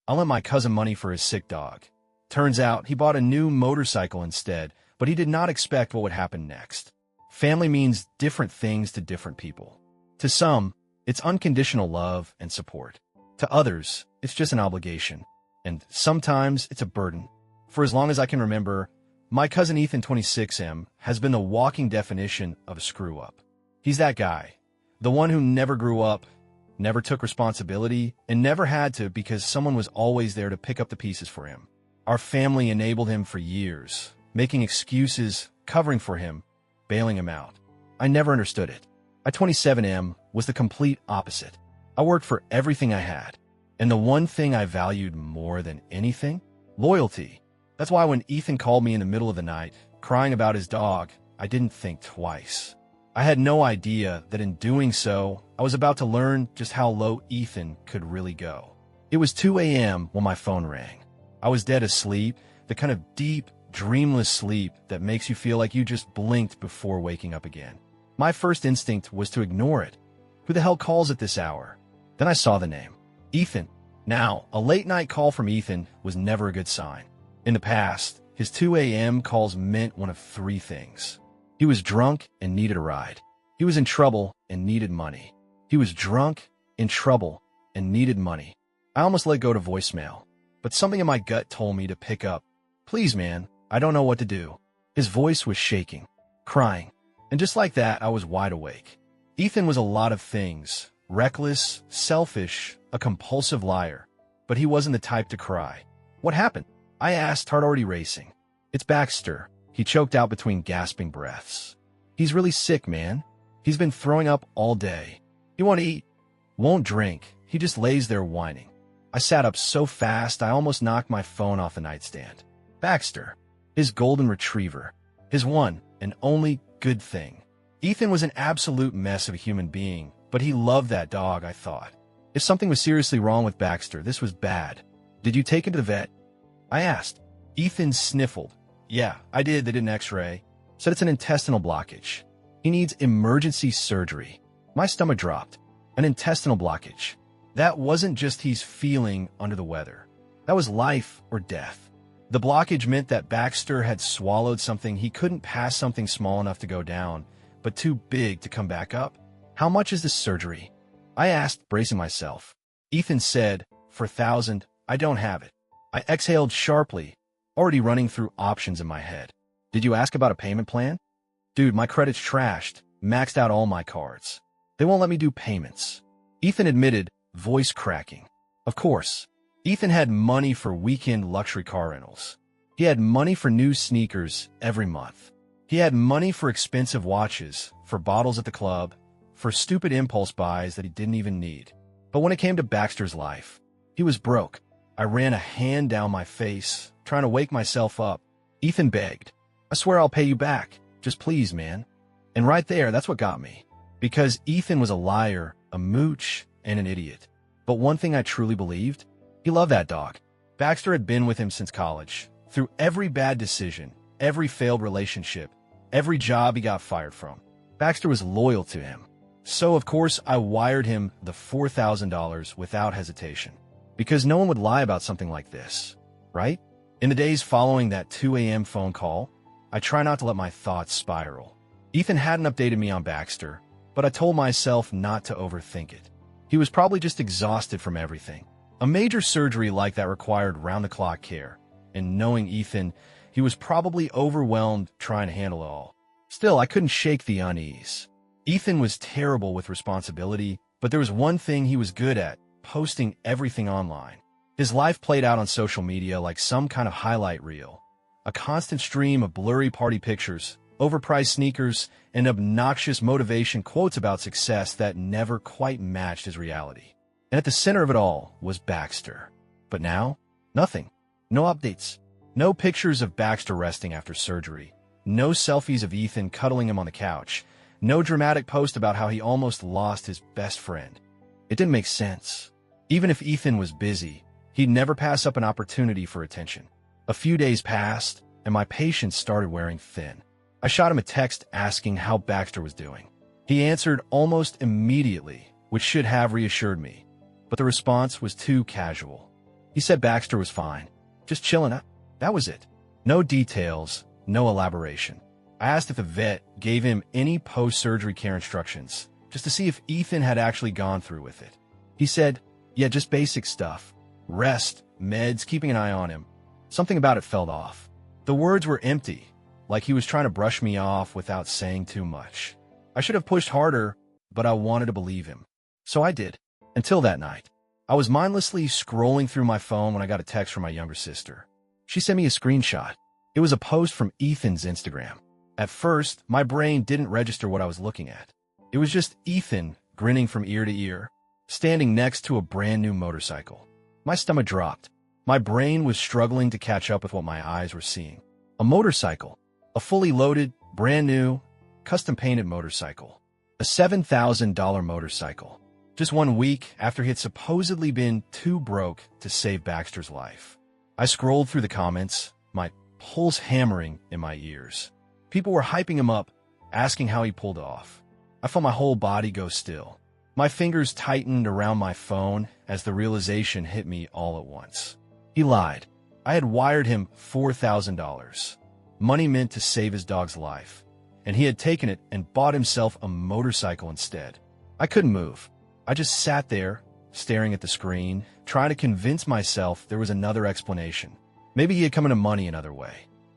I lent my cousin money for his sick dog. Turns out he bought a new motorcycle instead, but he did not expect what would happen next. Family means different things to different people. To some, it's unconditional love and support. To others, it's just an obligation. And sometimes it's a burden. For as long as I can remember, my cousin Ethan 26M has been the walking definition of a screw-up. He's that guy, the one who never grew up, never took responsibility, and never had to because someone was always there to pick up the pieces for him. Our family enabled him for years, making excuses, covering for him, bailing him out. I never understood it. I 27M was the complete opposite. I worked for everything I had. And the one thing I valued more than anything? Loyalty. That's why when Ethan called me in the middle of the night, crying about his dog, I didn't think twice. I had no idea that in doing so, I was about to learn just how low Ethan could really go. It was 2 a.m. when my phone rang. I was dead asleep, the kind of deep, dreamless sleep that makes you feel like you just blinked before waking up again. My first instinct was to ignore it. Who the hell calls at this hour? Then I saw the name. Ethan. Now, a late-night call from Ethan was never a good sign. In the past, his 2 a.m. calls meant one of three things. He was drunk and needed a ride. He was in trouble and needed money. He was drunk, in trouble, and needed money. I almost let go to voicemail, but something in my gut told me to pick up. Please, man, I don't know what to do. His voice was shaking, crying, and just like that, I was wide awake. Ethan was a lot of things. Reckless, selfish, a compulsive liar. But he wasn't the type to cry. What happened? I asked, heart already racing. It's Baxter, he choked out between gasping breaths. He's really sick, man. He's been throwing up all day. He won't eat, won't drink. He just lays there whining. I sat up so fast I almost knocked my phone off the nightstand. Baxter, his golden retriever, his one and only good thing. Ethan was an absolute mess of a human being, but he loved that dog, I thought. If something was seriously wrong with Baxter, this was bad. Did you take him to the vet? I asked. Ethan sniffled. Yeah, I did. They did an x-ray. Said it's an intestinal blockage. He needs emergency surgery. My stomach dropped. An intestinal blockage. That wasn't just he's feeling under the weather. That was life or death. The blockage meant that Baxter had swallowed something he couldn't pass, something small enough to go down, but too big to come back up. How much is this surgery? I asked, bracing myself. Ethan said, for 1,000, I don't have it. I exhaled sharply, already running through options in my head. Did you ask about a payment plan? Dude, my credit's trashed, maxed out all my cards. They won't let me do payments. Ethan admitted, voice cracking. Of course. Ethan had money for weekend luxury car rentals. He had money for new sneakers every month. He had money for expensive watches, for bottles at the club, for stupid impulse buys that he didn't even need. But when it came to Baxter's life, he was broke. I ran a hand down my face, trying to wake myself up. Ethan begged. I swear I'll pay you back. Just please, man. And right there, that's what got me. Because Ethan was a liar, a mooch, and an idiot. But one thing I truly believed, he loved that dog. Baxter had been with him since college, through every bad decision, every failed relationship, every job he got fired from. Baxter was loyal to him. So, of course, I wired him the $4,000 without hesitation. Because no one would lie about something like this, right? In the days following that 2 a.m. phone call, I try not to let my thoughts spiral. Ethan hadn't updated me on Baxter, but I told myself not to overthink it. He was probably just exhausted from everything. A major surgery like that required round-the-clock care, and knowing Ethan, he was probably overwhelmed trying to handle it all. Still, I couldn't shake the unease. Ethan was terrible with responsibility, but there was one thing he was good at, posting everything online. His life played out on social media like some kind of highlight reel. A constant stream of blurry party pictures, overpriced sneakers, and obnoxious motivation quotes about success that never quite matched his reality. And at the center of it all was Baxter. But now, nothing. No updates. No pictures of Baxter resting after surgery. No selfies of Ethan cuddling him on the couch. No dramatic post about how he almost lost his best friend. It didn't make sense. Even if Ethan was busy, he'd never pass up an opportunity for attention. A few days passed, and my patience started wearing thin. I shot him a text asking how Baxter was doing. He answered almost immediately, which should have reassured me. But the response was too casual. He said Baxter was fine, just chilling. That was it. No details, no elaboration. I asked if the vet gave him any post-surgery care instructions, just to see if Ethan had actually gone through with it. He said, yeah, just basic stuff. Rest, meds, keeping an eye on him. Something about it felt off. The words were empty, like he was trying to brush me off without saying too much. I should have pushed harder, but I wanted to believe him. So I did. Until that night. I was mindlessly scrolling through my phone when I got a text from my younger sister. She sent me a screenshot. It was a post from Ethan's Instagram. At first, my brain didn't register what I was looking at. It was just Ethan grinning from ear to ear, standing next to a brand new motorcycle. My stomach dropped. My brain was struggling to catch up with what my eyes were seeing. A motorcycle. A fully loaded, brand new, custom-painted motorcycle. A $7,000 motorcycle. Just 1 week after he had supposedly been too broke to save Baxter's life. I scrolled through the comments, my pulse hammering in my ears. People were hyping him up, asking how he pulled off. I felt my whole body go still. My fingers tightened around my phone as the realization hit me all at once. He lied. I had wired him $4,000. Money meant to save his dog's life. And he had taken it and bought himself a motorcycle instead. I couldn't move. I just sat there, staring at the screen, trying to convince myself there was another explanation. Maybe he had come into money another way.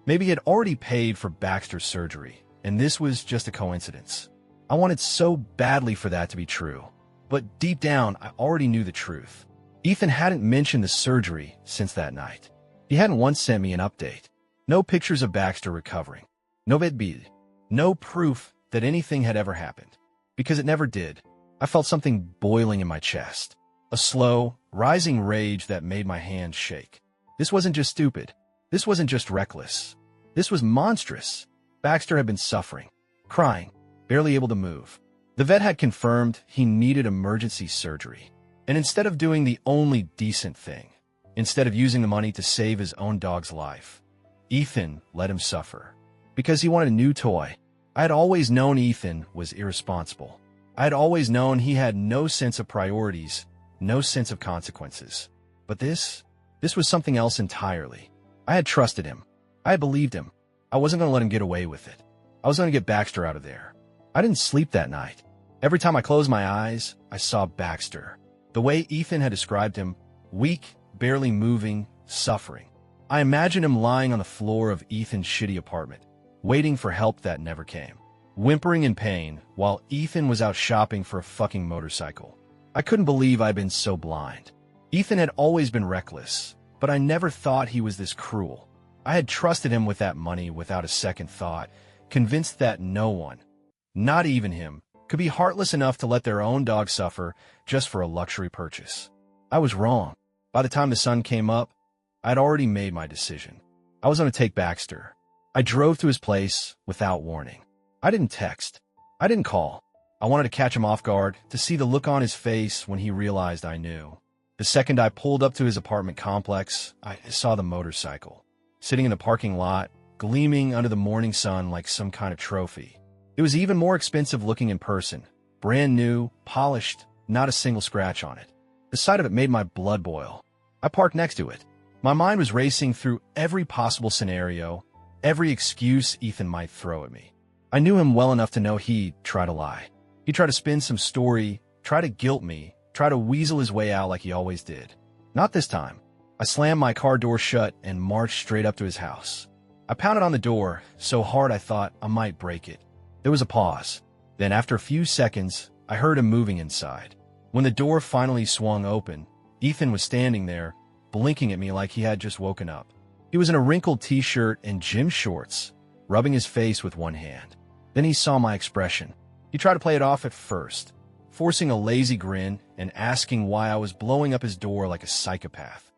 Maybe he had already paid for Baxter's surgery, and this was just a coincidence. I wanted so badly for that to be true. But deep down, I already knew the truth. Ethan hadn't mentioned the surgery since that night. He hadn't once sent me an update. No pictures of Baxter recovering. No vet bead. No proof that anything had ever happened. Because it never did. I felt something boiling in my chest. A slow, rising rage that made my hands shake. This wasn't just stupid. This wasn't just reckless. This was monstrous. Baxter had been suffering, crying, barely able to move. The vet had confirmed he needed emergency surgery. And instead of doing the only decent thing, instead of using the money to save his own dog's life, Ethan let him suffer. Because he wanted a new toy. I had always known Ethan was irresponsible. I had always known he had no sense of priorities, no sense of consequences. But this was something else entirely. I had trusted him. I had believed him. I wasn't going to let him get away with it. I was going to get Baxter out of there. I didn't sleep that night. Every time I closed my eyes, I saw Baxter. The way Ethan had described him, weak, barely moving, suffering. I imagined him lying on the floor of Ethan's shitty apartment, waiting for help that never came. Whimpering in pain, while Ethan was out shopping for a fucking motorcycle. I couldn't believe I'd been so blind. Ethan had always been reckless, but I never thought he was this cruel. I had trusted him with that money without a second thought, convinced that no one, not even him, could be heartless enough to let their own dog suffer just for a luxury purchase. I was wrong. By the time the sun came up, I'd already made my decision. I was going to take Baxter. I drove to his place without warning. I didn't text. I didn't call. I wanted to catch him off guard, to see the look on his face when he realized I knew. The second I pulled up to his apartment complex, I saw the motorcycle, sitting in the parking lot, gleaming under the morning sun like some kind of trophy. It was even more expensive looking in person, brand new, polished, not a single scratch on it. The sight of it made my blood boil. I parked next to it. My mind was racing through every possible scenario, every excuse Ethan might throw at me. I knew him well enough to know he'd try to lie. He'd try to spin some story, try to guilt me, try to weasel his way out like he always did. Not this time. I slammed my car door shut and marched straight up to his house. I pounded on the door so hard I thought I might break it. There was a pause. Then after a few seconds, I heard him moving inside. When the door finally swung open, Ethan was standing there, blinking at me like he had just woken up. He was in a wrinkled t-shirt and gym shorts, rubbing his face with one hand. Then he saw my expression. He tried to play it off at first, forcing a lazy grin and asking why I was blowing up his door like a psychopath.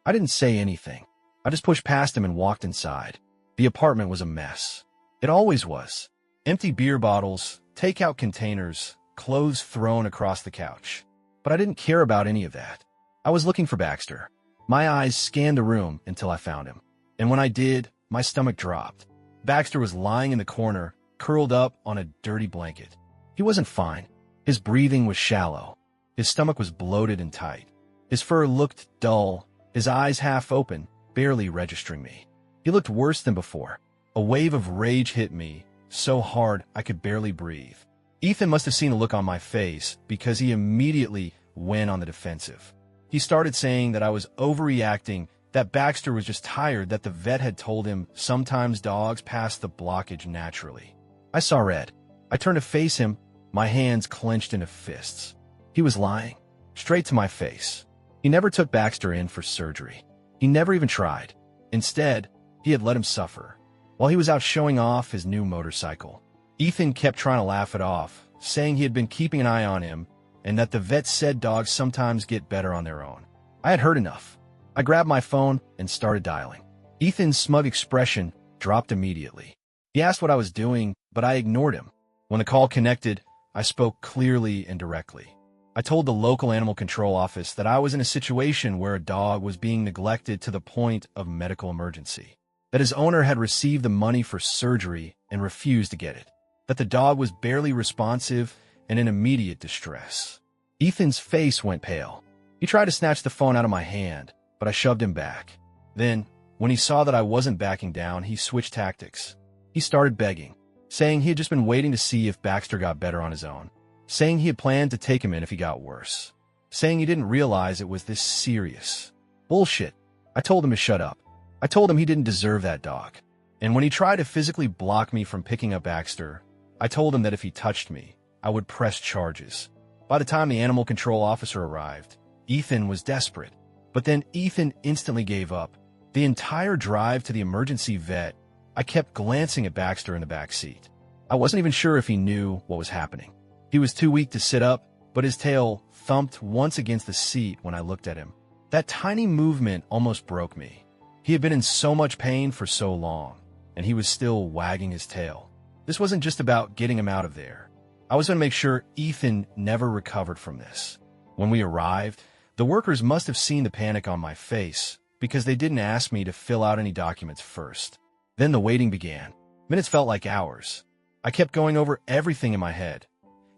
I didn't say anything. I just pushed past him and walked inside. The apartment was a mess. It always was. Empty beer bottles, takeout containers, clothes thrown across the couch. But I didn't care about any of that. I was looking for Baxter. My eyes scanned the room until I found him. And when I did, my stomach dropped. Baxter was lying in the corner, curled up on a dirty blanket. He wasn't fine. His breathing was shallow. His stomach was bloated and tight. His fur looked dull, his eyes half open, barely registering me. He looked worse than before. A wave of rage hit me, so hard I could barely breathe. Ethan must have seen the look on my face because he immediately went on the defensive. He started saying that I was overreacting, that Baxter was just tired, that the vet had told him sometimes dogs pass the blockage naturally. I saw red. I turned to face him, my hands clenched into fists. He was lying, straight to my face. He never took Baxter in for surgery. He never even tried. Instead, he had let him suffer. While he was out showing off his new motorcycle, Ethan kept trying to laugh it off, saying he had been keeping an eye on him and that the vet said dogs sometimes get better on their own. I had heard enough. I grabbed my phone and started dialing. Ethan's smug expression dropped immediately. He asked what I was doing, but I ignored him. When the call connected, I spoke clearly and directly. I told the local animal control office that I was in a situation where a dog was being neglected to the point of medical emergency, that his owner had received the money for surgery and refused to get it, that the dog was barely responsive and in immediate distress. Ethan's face went pale. He tried to snatch the phone out of my hand, but I shoved him back. Then, when he saw that I wasn't backing down, he switched tactics. He started begging, saying he had just been waiting to see if Baxter got better on his own, saying he had planned to take him in if he got worse, saying he didn't realize it was this serious. Bullshit. I told him to shut up. I told him he didn't deserve that dog. And when he tried to physically block me from picking up Baxter, I told him that if he touched me, I would press charges. By the time the animal control officer arrived, Ethan was desperate. But then Ethan instantly gave up. The entire drive to the emergency vet, I kept glancing at Baxter in the back seat. I wasn't even sure if he knew what was happening. He was too weak to sit up, but his tail thumped once against the seat when I looked at him. That tiny movement almost broke me. He had been in so much pain for so long, and he was still wagging his tail. This wasn't just about getting him out of there. I was going to make sure Ethan never recovered from this. When we arrived, the workers must have seen the panic on my face because they didn't ask me to fill out any documents first. Then the waiting began. Minutes felt like hours. I kept going over everything in my head.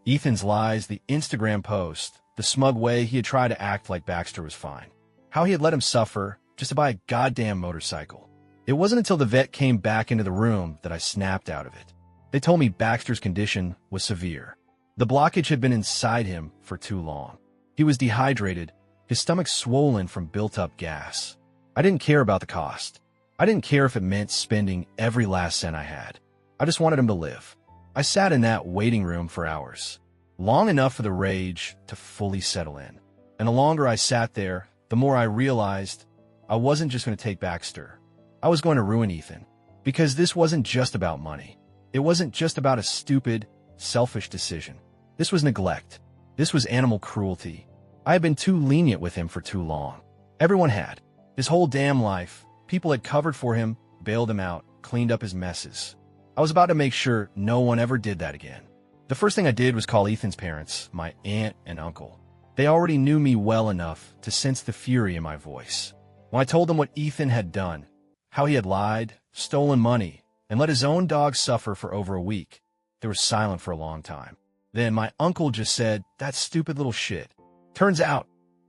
Ethan's lies, the Instagram post, the smug way he had tried to act like Baxter was fine. How he had let him suffer just to buy a goddamn motorcycle. It wasn't until the vet came back into the room that I snapped out of it. They told me Baxter's condition was severe. The blockage had been inside him for too long. He was dehydrated, his stomach swollen from built-up gas. I didn't care about the cost. I didn't care if it meant spending every last cent I had. I just wanted him to live. I sat in that waiting room for hours, long enough for the rage to fully settle in. And the longer I sat there, the more I realized I wasn't just going to take Baxter. I was going to ruin Ethan. Because this wasn't just about money. It wasn't just about a stupid, selfish decision. This was neglect. This was animal cruelty. I had been too lenient with him for too long. Everyone had. His whole damn life, people had covered for him, bailed him out, cleaned up his messes. I was about to make sure no one ever did that again. The first thing I did was call Ethan's parents, my aunt and uncle. They already knew me well enough to sense the fury in my voice. When I told them what Ethan had done, how he had lied, stolen money, and let his own dog suffer for over a week, they were silent for a long time. Then my uncle just said, "That stupid little shit." Turns out,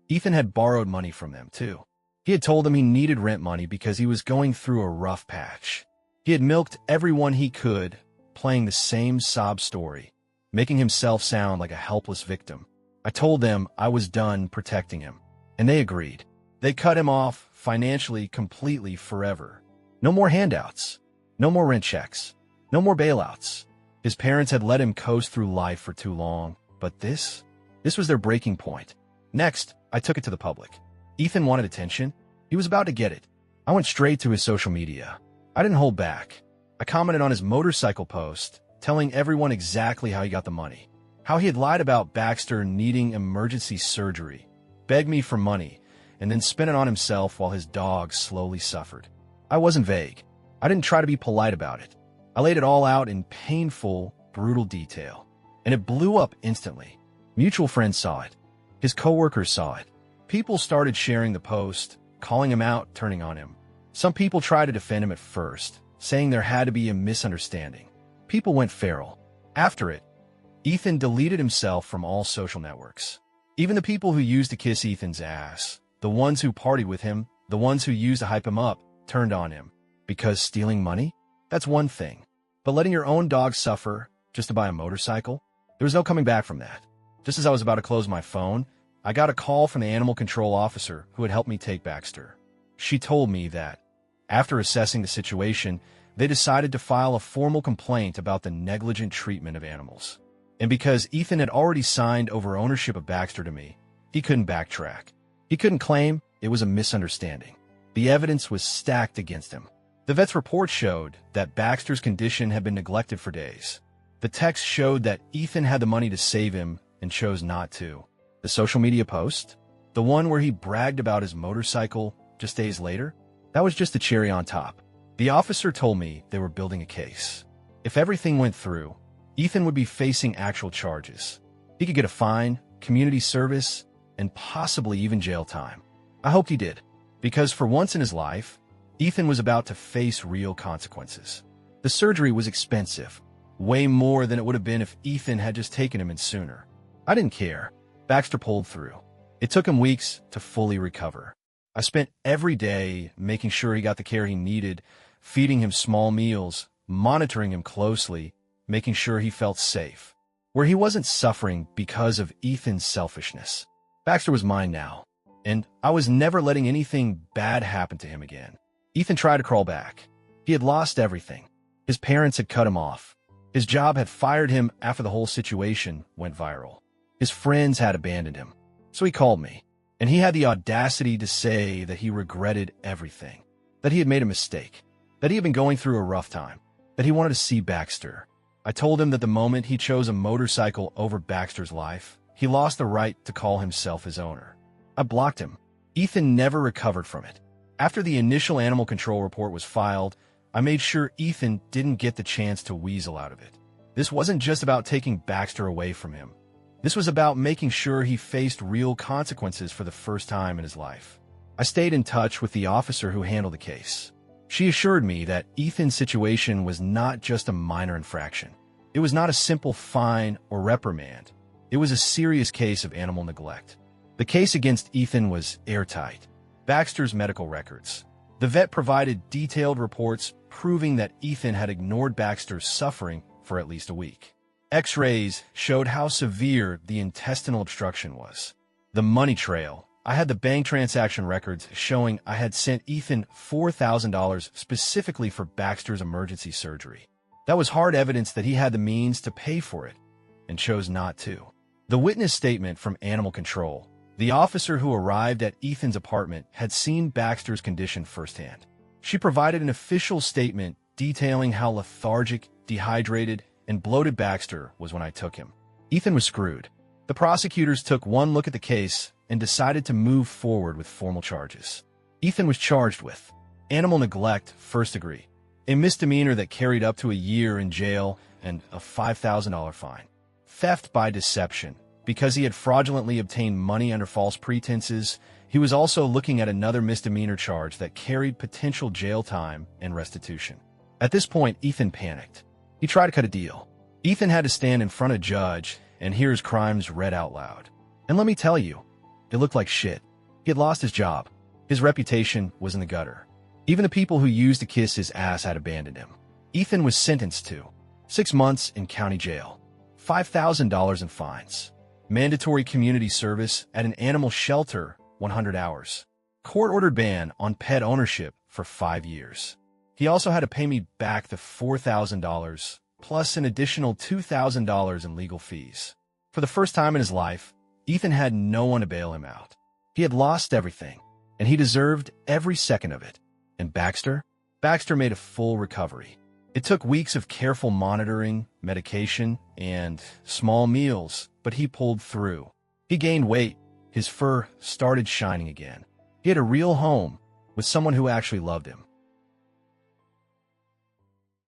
Ethan had borrowed money from them too. He had told them he needed rent money because he was going through a rough patch. He had milked everyone he could, playing the same sob story, making himself sound like a helpless victim. I told them I was done protecting him, and they agreed. They cut him off financially completely forever. No more handouts. No more rent checks. No more bailouts. His parents had let him coast through life for too long, but this was their breaking point. Next, I took it to the public. Ethan wanted attention. He was about to get it. I went straight to his social media. I didn't hold back. I commented on his motorcycle post, telling everyone exactly how he got the money, how he had lied about Baxter needing emergency surgery, begged me for money, and then spent it on himself while his dog slowly suffered. I wasn't vague. I didn't try to be polite about it. I laid it all out in painful, brutal detail, and it blew up instantly. Mutual friends saw it. His coworkers saw it. People started sharing the post, calling him out, turning on him. Some people tried to defend him at first, saying there had to be a misunderstanding. People went feral. After it, Ethan deleted himself from all social networks. Even the people who used to kiss Ethan's ass, the ones who partied with him, The ones who used to hype him up turned on him. Because stealing money? That's one thing. But letting your own dog suffer just to buy a motorcycle? There was no coming back from that. Just as I was about to close my phone, I got a call from the animal control officer who had helped me take Baxter. She told me that, after assessing the situation, they decided to file a formal complaint about the negligent treatment of animals. And because Ethan had already signed over ownership of Baxter to me, he couldn't backtrack. He couldn't claim it was a misunderstanding. The evidence was stacked against him. The vet's report showed that Baxter's condition had been neglected for days. The text showed that Ethan had the money to save him and chose not to. The social media post, the one where he bragged about his motorcycle just days later, that was just the cherry on top. The officer told me they were building a case. If everything went through, Ethan would be facing actual charges. He could get a fine, community service, and possibly even jail time. I hoped he did, because for once in his life, Ethan was about to face real consequences. The surgery was expensive, way more than it would have been if Ethan had just taken him in sooner. I didn't care. Baxter pulled through. It took him weeks to fully recover. I spent every day making sure he got the care he needed, feeding him small meals, monitoring him closely, making sure he felt safe, where he wasn't suffering because of Ethan's selfishness. Baxter was mine now, and I was never letting anything bad happen to him again. Ethan tried to crawl back. He had lost everything. His parents had cut him off. His job had fired him after the whole situation went viral. His friends had abandoned him. So he called me, and he had the audacity to say that he regretted everything, that he had made a mistake, that he had been going through a rough time, that he wanted to see Baxter. I told him that the moment he chose a motorcycle over Baxter's life, he lost the right to call himself his owner. I blocked him. Ethan never recovered from it. After the initial animal control report was filed, I made sure Ethan didn't get the chance to weasel out of it. This wasn't just about taking Baxter away from him. This was about making sure he faced real consequences for the first time in his life. I stayed in touch with the officer who handled the case. She assured me that Ethan's situation was not just a minor infraction. It was not a simple fine or reprimand. It was a serious case of animal neglect. The case against Ethan was airtight. Baxter's medical records. The vet provided detailed reports proving that Ethan had ignored Baxter's suffering for at least a week. X-rays showed how severe the intestinal obstruction was. The money trail. I had the bank transaction records showing I had sent Ethan $4,000 specifically for Baxter's emergency surgery. That was hard evidence that he had the means to pay for it and chose not to. The witness statement from animal control. The officer who arrived at Ethan's apartment had seen Baxter's condition firsthand. She provided an official statement detailing how lethargic, dehydrated, and bloated Baxter was when I took him. Ethan was screwed. The prosecutors took one look at the case and decided to move forward with formal charges. Ethan was charged with animal neglect, first degree, a misdemeanor that carried up to a year in jail and a $5,000 fine. Theft by deception. Because he had fraudulently obtained money under false pretenses, he was also looking at another misdemeanor charge that carried potential jail time and restitution. At this point, Ethan panicked. He tried to cut a deal. Ethan had to stand in front of a judge and hear his crimes read out loud. And let me tell you, it looked like shit. He had lost his job. His reputation was in the gutter. Even the people who used to kiss his ass had abandoned him. Ethan was sentenced to 6 months in county jail, $5,000 in fines, mandatory community service at an animal shelter, 100 hours, court-ordered ban on pet ownership for 5 years. He also had to pay me back the $4,000, plus an additional $2,000 in legal fees. For the first time in his life, Ethan had no one to bail him out. He had lost everything, and he deserved every second of it. And Baxter made a full recovery. It took weeks of careful monitoring, medication, and small meals, but he pulled through. He gained weight. His fur started shining again. He had a real home with someone who actually loved him.